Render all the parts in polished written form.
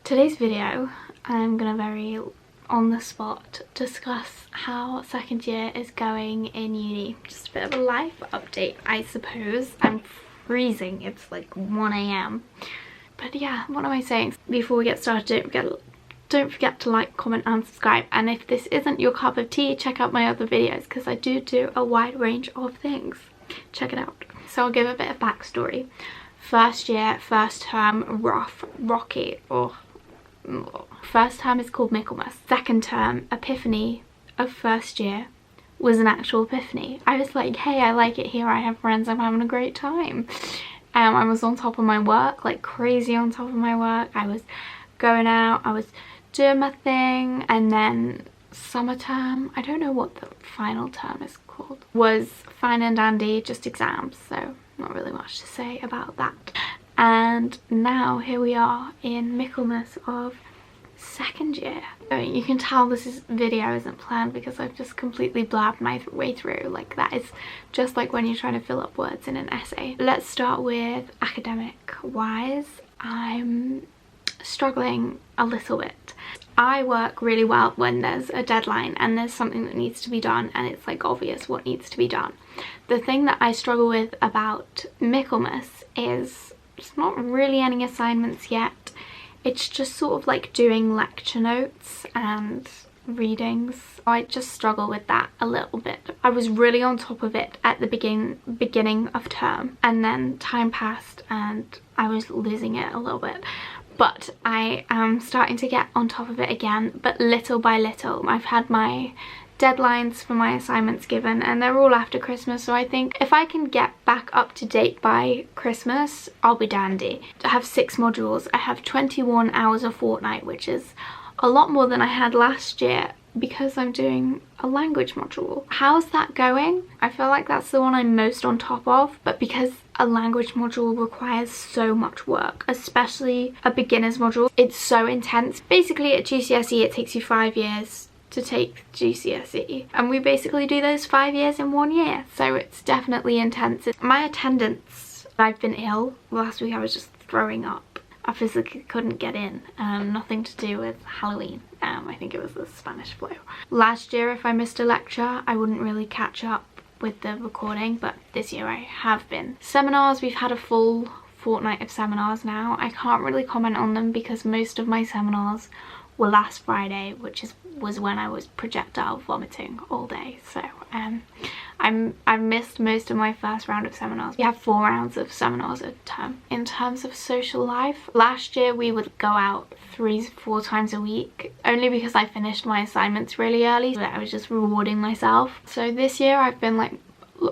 Today's video, I'm gonna very on the spot discuss how second year is going in uni. Just a bit of a life update, I suppose. I'm freezing, it's like 1 AM. But yeah, what am I saying? Before we get started, don't forget to like, comment and subscribe. And if this isn't your cup of tea, check out my other videos because I do a wide range of things. Check it out. So I'll give a bit of backstory. First year, first term, rocky. First term is called Michaelmas. Second term, epiphany of first year, was an actual epiphany. I was like, hey, I like it here, I have friends, I'm having a great time. I was on top of my work, like crazy on top of my work. I was going out, I was doing my thing, and then summer term, I don't know what the final term is called, was fine and dandy, just exams, so not really much to say about that. And now here we are in Michaelmas of second year. I mean, you can tell this video isn't planned because I've just completely blabbed my way through. Like, that is just like when you're trying to fill up words in an essay. Let's start with academic wise. I'm struggling a little bit. I work really well when there's a deadline and there's something that needs to be done and it's like obvious what needs to be done. The thing that I struggle with about Michaelmas is it's not really any assignments yet. It's just sort of like doing lecture notes and readings. I just struggle with that a little bit. I was really on top of it at the beginning of term, and then time passed and I was losing it a little bit. But I am starting to get on top of it again, but little by little. I've had my deadlines for my assignments given and they're all after Christmas, so I think if I can get back up to date by Christmas, I'll be dandy. I have 6 modules. I have 21 hours a fortnight, which is a lot more than I had last year because I'm doing a language module. How's that going? I feel like that's the one I'm most on top of, but because a language module requires so much work, especially a beginner's module, it's so intense. Basically at GCSE it takes you 5 years to take GCSE, and we basically do those 5 years in 1 year, so it's definitely intense. My attendance, I've been ill. Last week I was just throwing up. I physically couldn't get in. Nothing to do with Halloween. I think it was the Spanish flu. Last year if I missed a lecture I wouldn't really catch up with the recording, but this year I have been. Seminars, we've had a full fortnight of seminars now. I can't really comment on them because most of my seminars were last Friday, which was when I was projectile vomiting all day. So I missed most of my first round of seminars. We have 4 rounds of seminars a term. In terms of social life, last year we would go out 3-4 times a week, only because I finished my assignments really early, so I was just rewarding myself. So this year I've been like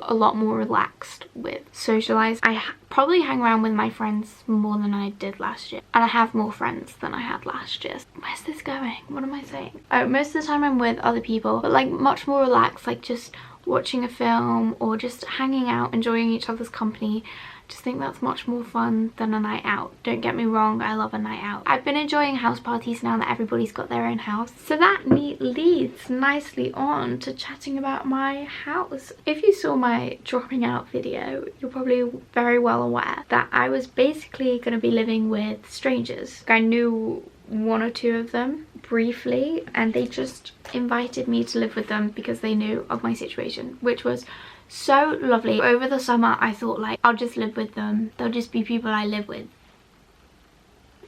a lot more relaxed with socialize. I probably hang around with my friends more than I did last year, and I have more friends than I had last year. Where's this going? What am I saying? Oh, most of the time I'm with other people, but like much more relaxed, like just watching a film or just hanging out, enjoying each other's company. Just think that's much more fun than a night out. Don't get me wrong, I love a night out. I've been enjoying house parties now that everybody's got their own house. So that leads nicely on to chatting about my house. If you saw my dropping out video, you're probably very well aware that I was basically going to be living with strangers. I knew 1 or 2 of them briefly, and they just invited me to live with them because they knew of my situation, which was so lovely. Over the summer I thought like I'll just live with them, they'll just be people I live with.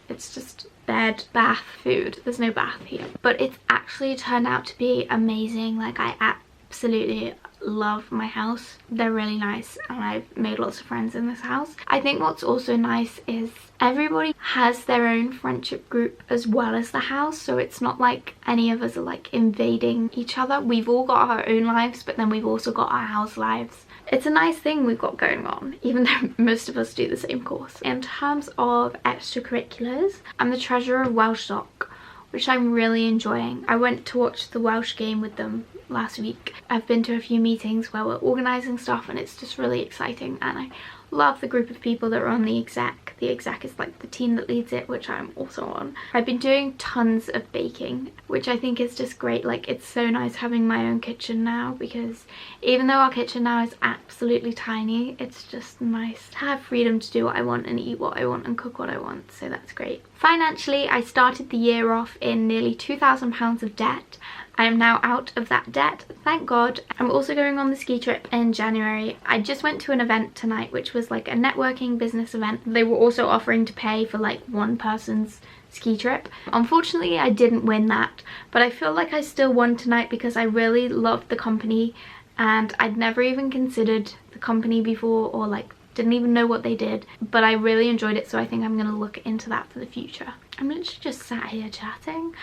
It's just bed, bath, food. There's no bath here, but it's actually turned out to be amazing. Like, I absolutely love my house. They're really nice and I've made lots of friends in this house. I think what's also nice is everybody has their own friendship group as well as the house, so it's not like any of us are like invading each other. We've all got our own lives, but then we've also got our house lives. It's a nice thing we've got going on, even though most of us do the same course. In terms of extracurriculars, I'm the treasurer of Welsh Doc, which I'm really enjoying. I went to watch the Welsh game with them last week. I've been to a few meetings where we're organising stuff and it's just really exciting, and I love the group of people that are on the exec. the exec is like the team that leads it, which I'm also on. I've been doing tons of baking, which I think is just great. Like, it's so nice having my own kitchen now, because even though our kitchen now is absolutely tiny, it's just nice to have freedom to do what I want and eat what I want and cook what I want, so that's great. Financially, I started the year off in nearly £2,000 of debt. I am now out of that debt, thank God. I'm also going on the ski trip in January. I just went to an event tonight, which was like a networking business event. They were also offering to pay for like one person's ski trip. Unfortunately, I didn't win that, but I feel like I still won tonight because I really loved the company, and I'd never even considered the company before, or like didn't even know what they did, but I really enjoyed it, so I think I'm gonna look into that for the future. I'm literally just sat here chatting.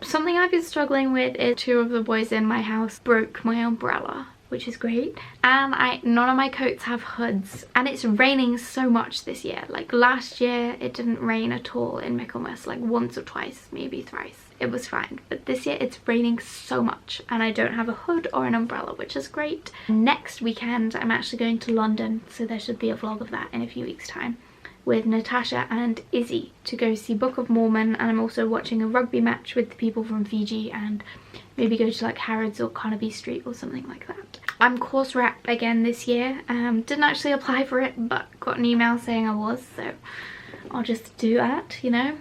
Something I've been struggling with is 2 of the boys in my house broke my umbrella, which is great, and none of my coats have hoods, and it's raining so much this year. Like last year it didn't rain at all in Michaelmas, like once or twice, maybe thrice. It was fine, but this year it's raining so much and I don't have a hood or an umbrella, which is great. Next weekend I'm actually going to London, so there should be a vlog of that in a few weeks' time, with Natasha and Izzy to go see Book of Mormon, and I'm also watching a rugby match with the people from Fiji, and maybe go to like Harrods or Carnaby Street or something like that. I'm course rep again this year. Didn't actually apply for it, but got an email saying I was, so I'll just do that, you know,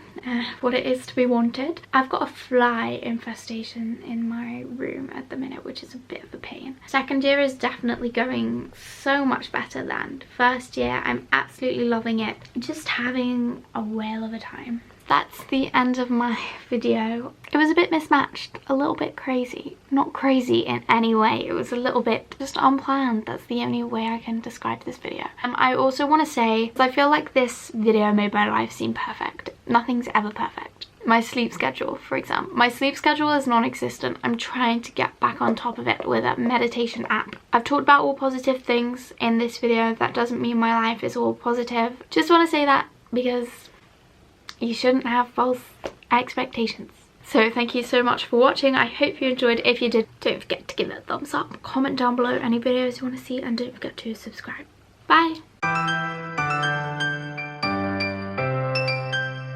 what it is to be wanted. I've got a fly infestation in my room at the minute, which is a bit of a pain. Second year is definitely going so much better than first year. I'm absolutely loving it. Just having a whale of a time. That's the end of my video. It was a bit mismatched, a little bit crazy. Not crazy in any way, it was a little bit just unplanned. That's the only way I can describe this video. I also want to say, I feel like this video made my life seem perfect. Nothing's ever perfect. My sleep schedule, for example. My sleep schedule is non-existent. I'm trying to get back on top of it with a meditation app. I've talked about all positive things in this video. That doesn't mean my life is all positive. Just want to say that because you shouldn't have false expectations. So thank you so much for watching. I hope you enjoyed. If you did, don't forget to give it a thumbs up. Comment down below any videos you want to see, and don't forget to subscribe. Bye!